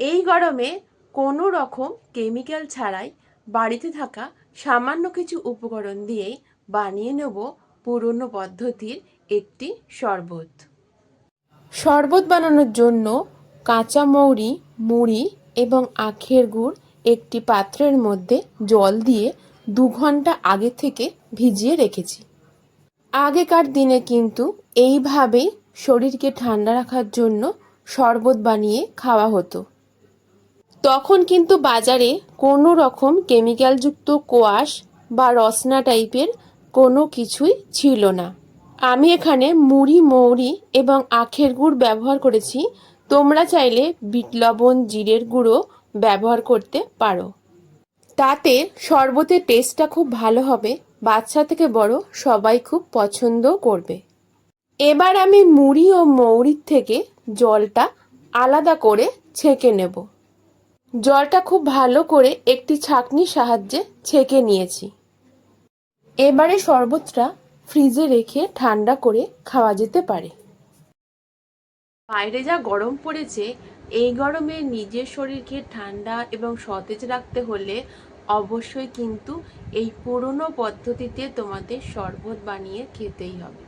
এই গরমে কোনো রকম কেমিক্যাল ছাড়াই বাড়িতে থাকা সামান্য কিছু উপকরণ দিয়েই বানিয়ে নেব পুরনো পদ্ধতির একটি শরবত। শরবত বানানোর জন্য কাঁচা মৌরি, মুড়ি এবং আখের গুড় একটি পাত্রের মধ্যে জল দিয়ে 2 ঘন্টা আগে থেকে ভিজিয়ে রেখেছি। আগেকার দিনে কিন্তু এইভাবেই শরীরকে ঠান্ডা রাখার জন্য শরবত বানিয়ে খাওয়া হতো। তখন কিন্তু বাজারে কোনো রকম কেমিক্যালযুক্ত কোয়াশ বা রসনা টাইপের কোনো কিছুই ছিল না। আমি এখানে মুড়ি, মৌরি এবং আখের গুড় ব্যবহার করেছি। তোমরা চাইলে বিট লবণ, জিরের গুঁড়ো ব্যবহার করতে পারো। তাতে শরবতের টেস্টটা খুব ভালো হবে, বাচ্চা থেকে বড় সবাই খুব পছন্দ করবে। এবার আমি মুড়ি ও মৌরির থেকে জলটা আলাদা করে ছেঁকে নেব। জলটা খুব ভালো করে একটি ছাঁকনির সাহায্যে ছেঁকে নিয়েছি। এবারে শরবতটা ফ্রিজে রেখে ঠান্ডা করে খাওয়া যেতে পারে। বাইরে যা গরম পড়েছে, এই গরমে নিজের শরীরকে ঠান্ডা এবং সতেজ রাখতে হলে অবশ্যই কিন্তু এই পুরনো পদ্ধতিতে তোমাদের শরবত বানিয়ে খেতেই হবে।